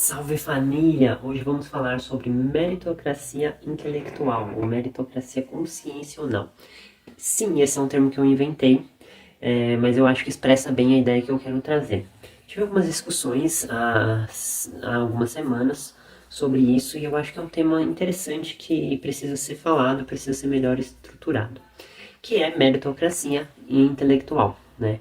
Salve família! Hoje vamos falar sobre meritocracia intelectual, ou meritocracia consciencial. Sim, esse é um termo que eu inventei, mas eu acho que expressa bem a ideia que eu quero trazer. Tive algumas discussões há algumas semanas sobre isso e eu acho que é um tema interessante que precisa ser falado, precisa ser melhor estruturado, que é meritocracia intelectual, né?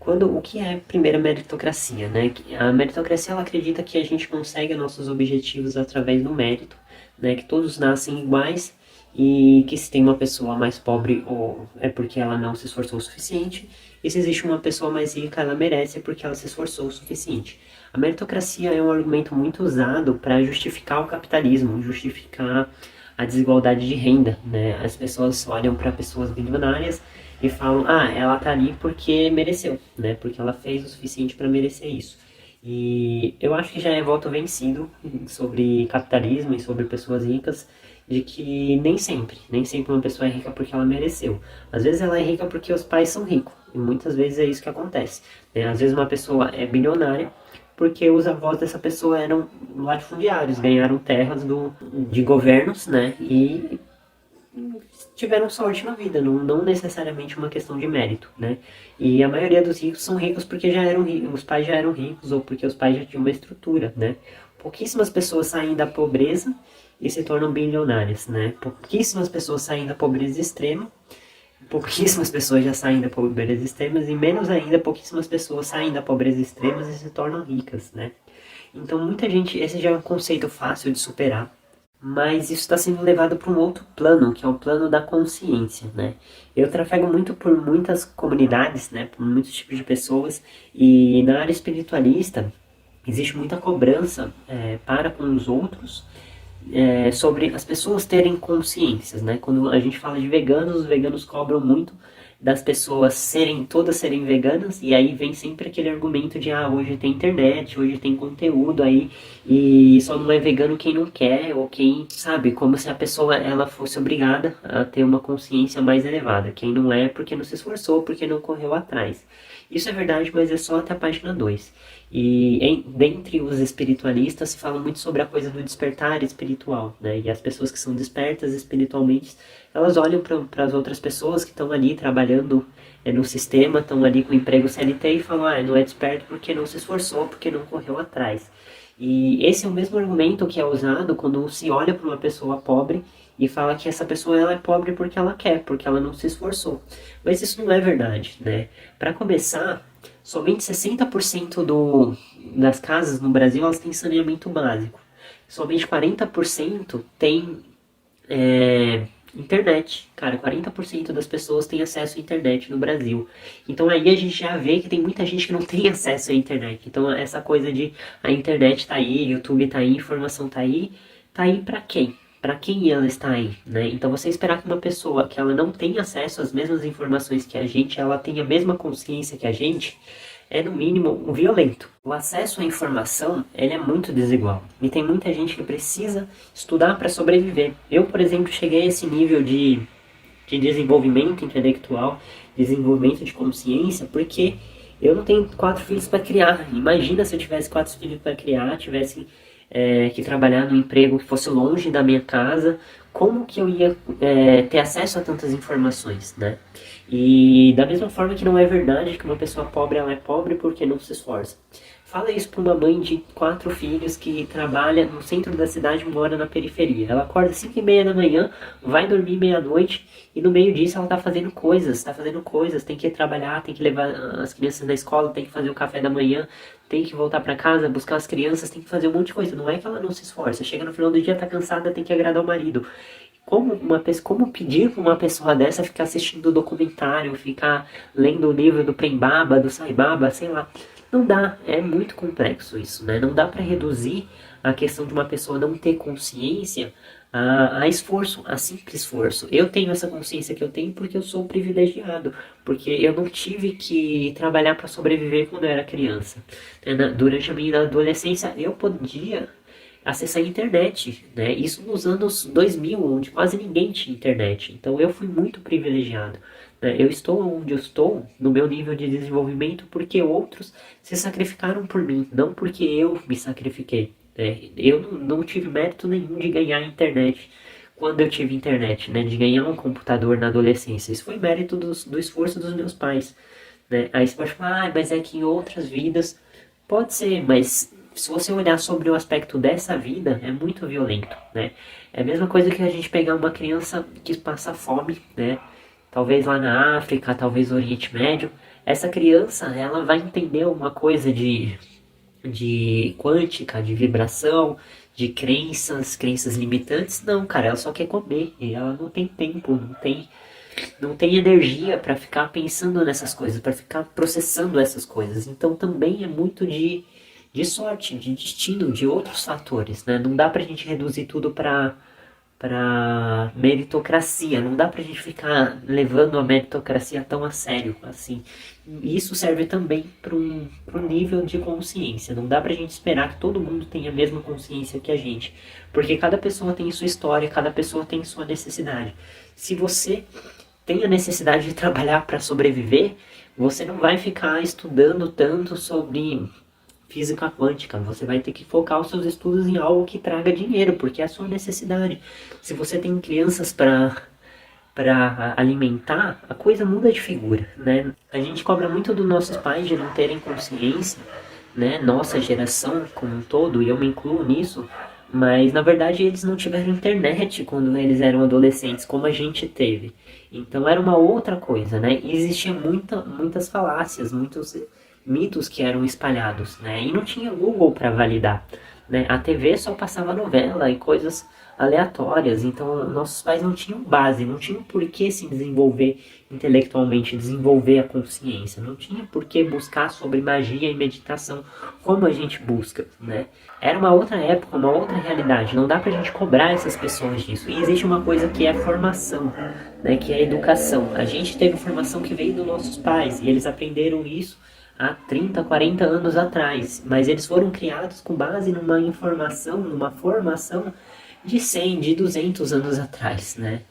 O que é a primeira meritocracia, né? A meritocracia ela acredita que a gente consegue nossos objetivos através do mérito, né? Que todos nascem iguais e que se tem uma pessoa mais pobre ou é porque ela não se esforçou o suficiente, e se existe uma pessoa mais rica, ela merece porque ela se esforçou o suficiente. A meritocracia é um argumento muito usado para justificar o capitalismo, justificar a desigualdade de renda, né? As pessoas olham para pessoas bilionárias e falam, ela tá ali porque mereceu, né? Porque ela fez o suficiente para merecer isso. E eu acho que já é voto vencido sobre capitalismo e sobre pessoas ricas, de que nem sempre uma pessoa é rica porque ela mereceu. Às vezes ela é rica porque os pais são ricos, e muitas vezes é isso que acontece, né? Às vezes uma pessoa é bilionária porque os avós dessa pessoa eram latifundiários, ganharam terras de governos, né? E tiveram sorte na vida, não necessariamente uma questão de mérito, né? E a maioria dos ricos são ricos porque já eram ricos, os pais já eram ricos ou porque os pais já tinham uma estrutura, né? Pouquíssimas pessoas saem da pobreza e se tornam bilionárias, né? Pouquíssimas pessoas saem da pobreza extrema, pouquíssimas pessoas já saem da pobreza extrema e menos ainda pouquíssimas pessoas saem da pobreza extrema e se tornam ricas, né? Então muita gente, esse já é um conceito fácil de superar, mas isso está sendo levado para um outro plano, que é o plano da consciência, né? Eu trafego muito por muitas comunidades, né? Por muitos tipos de pessoas, e na área espiritualista existe muita cobrança para com os outros, sobre as pessoas terem consciências, né? Quando a gente fala de veganos, os veganos cobram muito das pessoas todas serem veganas, e aí vem sempre aquele argumento de hoje tem internet, hoje tem conteúdo aí, e só não é vegano quem não quer, ou quem, sabe, como se a pessoa ela fosse obrigada a ter uma consciência mais elevada. Quem não é porque não se esforçou, porque não correu atrás. Isso é verdade, mas é só até a página 2. Dentre os espiritualistas se fala muito sobre a coisa do despertar espiritual, né? E as pessoas que são despertas espiritualmente, elas olham para as outras pessoas que estão ali trabalhando no sistema, estão ali com emprego CLT e falam, não é desperto porque não se esforçou, porque não correu atrás. E esse é o mesmo argumento que é usado quando se olha para uma pessoa pobre e fala que essa pessoa ela é pobre porque ela quer, porque ela não se esforçou. Mas isso não é verdade, né? Para começar, somente 60% das casas no Brasil elas têm saneamento básico. Somente 40% tem internet. Cara, 40% das pessoas têm acesso à internet no Brasil. Então aí a gente já vê que tem muita gente que não tem acesso à internet. Então essa coisa de a internet tá aí, YouTube tá aí, informação tá aí pra quem? Para quem ela está aí, né? Então você esperar que uma pessoa que ela não tem acesso às mesmas informações que a gente, ela tenha a mesma consciência que a gente, é no mínimo um violento. O acesso à informação, ele é muito desigual. E tem muita gente que precisa estudar para sobreviver. Eu, por exemplo, cheguei a esse nível de desenvolvimento intelectual, desenvolvimento de consciência, porque eu não tenho 4 filhos para criar. Imagina se eu tivesse 4 filhos para criar, tivesse que trabalhar num emprego que fosse longe da minha casa, como que eu ia ter acesso a tantas informações, né? E da mesma forma que não é verdade que uma pessoa pobre ela é pobre porque não se esforça. Fala isso para uma mãe de 4 filhos que trabalha no centro da cidade e mora na periferia. Ela acorda 5h30 da manhã, vai dormir meia-noite e no meio disso ela tá fazendo coisas, tem que trabalhar, tem que levar as crianças na escola, tem que fazer o café da manhã, tem que voltar para casa, buscar as crianças, tem que fazer um monte de coisa. Não é que ela não se esforça, chega no final do dia, tá cansada, tem que agradar o marido. Como pedir para uma pessoa dessa ficar assistindo documentário, ficar lendo o livro do Prem Baba, do Sai Baba, sei lá. Não dá, é muito complexo isso, né? Não dá para reduzir a questão de uma pessoa não ter consciência a esforço, a simples esforço. Eu tenho essa consciência que eu tenho porque eu sou privilegiado, porque eu não tive que trabalhar para sobreviver quando eu era criança. Durante a minha adolescência, eu podia acessar a internet, né? Isso nos anos 2000, onde quase ninguém tinha internet. Então eu fui muito privilegiado, né? Eu estou onde eu estou, no meu nível de desenvolvimento, porque outros se sacrificaram por mim, não porque eu me sacrifiquei. Eu não tive mérito nenhum de ganhar internet quando eu tive internet, né? De ganhar um computador na adolescência. Isso foi mérito do esforço dos meus pais, né? Aí você pode falar, mas é que em outras vidas pode ser, mas se você olhar sobre o aspecto dessa vida, é muito violento, né? É a mesma coisa que a gente pegar uma criança que passa fome, né? Talvez lá na África, talvez no Oriente Médio. Essa criança, ela vai entender uma coisa de quântica, de vibração, de crenças limitantes. Não, cara, ela só quer comer. E ela não tem tempo, não tem energia para ficar pensando nessas coisas, para ficar processando essas coisas. Então também é muito de sorte, de destino, de outros fatores, né? Não dá pra gente reduzir tudo para meritocracia. Não dá pra gente ficar levando a meritocracia tão a sério assim. Isso serve também para pro nível de consciência. Não dá pra gente esperar que todo mundo tenha a mesma consciência que a gente. Porque cada pessoa tem sua história, cada pessoa tem sua necessidade. Se você tem a necessidade de trabalhar para sobreviver, você não vai ficar estudando tanto sobre física quântica. Você vai ter que focar os seus estudos em algo que traga dinheiro, porque é a sua necessidade. Se você tem crianças para alimentar, a coisa muda de figura, né? A gente cobra muito dos nossos pais de não terem consciência, né? Nossa geração como um todo, e eu me incluo nisso, mas na verdade eles não tiveram internet quando eles eram adolescentes, como a gente teve. Então era uma outra coisa, né? E existia muitas falácias, muitos mitos que eram espalhados, né? E não tinha Google para validar, né? A TV só passava novela e coisas aleatórias, então nossos pais não tinham base, não tinham por que se desenvolver intelectualmente, desenvolver a consciência, não tinha por que buscar sobre magia e meditação como a gente busca, né? Era uma outra época, uma outra realidade, não dá pra gente cobrar essas pessoas disso. E existe uma coisa que é a formação, né? Que é a educação. A gente teve formação que veio dos nossos pais e eles aprenderam isso há 30, 40 anos atrás, mas eles foram criados com base numa informação, numa formação de 100, de 200 anos atrás, né?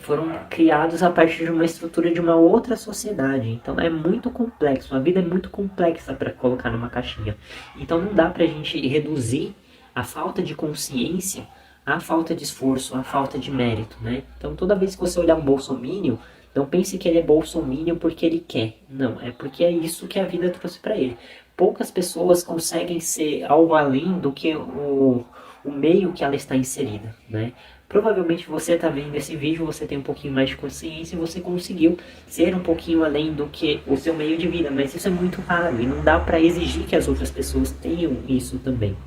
Foram criados a partir de uma estrutura de uma outra sociedade, então é muito complexo, a vida é muito complexa para colocar numa caixinha. Então não dá pra gente reduzir a falta de consciência à falta de esforço, à falta de mérito, né? Então toda vez que você olhar um bolsominion, não pense que ele é bolsominion porque ele quer. Não, é porque é isso que a vida trouxe para ele. Poucas pessoas conseguem ser algo além do que o meio que ela está inserida, né? Provavelmente você está vendo esse vídeo, você tem um pouquinho mais de consciência e você conseguiu ser um pouquinho além do que o seu meio de vida, mas isso é muito raro e não dá para exigir que as outras pessoas tenham isso também.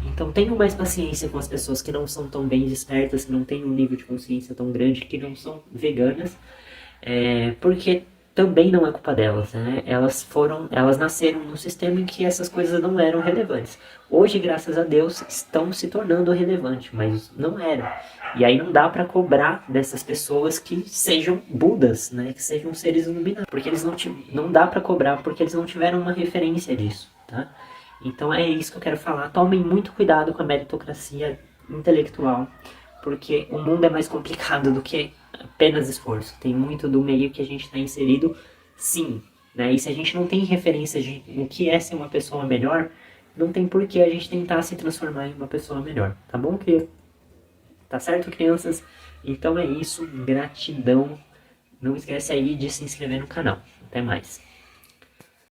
Então tenham mais paciência com as pessoas que não são tão bem despertas, que não têm um nível de consciência tão grande, que não são veganas, porque também não é culpa delas, né? Elas nasceram num sistema em que essas coisas não eram relevantes. Hoje, graças a Deus, estão se tornando relevantes, mas não eram. E aí não dá para cobrar dessas pessoas que sejam Budas, né? Que sejam seres iluminados, porque eles não dá para cobrar porque eles não tiveram uma referência disso, tá? Então é isso que eu quero falar. Tomem muito cuidado com a meritocracia intelectual, porque o mundo é mais complicado do que apenas esforço. Tem muito do meio que a gente está inserido, sim. Né? E se a gente não tem referência de o que é ser uma pessoa melhor, não tem por que a gente tentar se transformar em uma pessoa melhor. Tá bom, criança? Tá certo, crianças? Então é isso. Gratidão. Não esquece aí de se inscrever no canal. Até mais.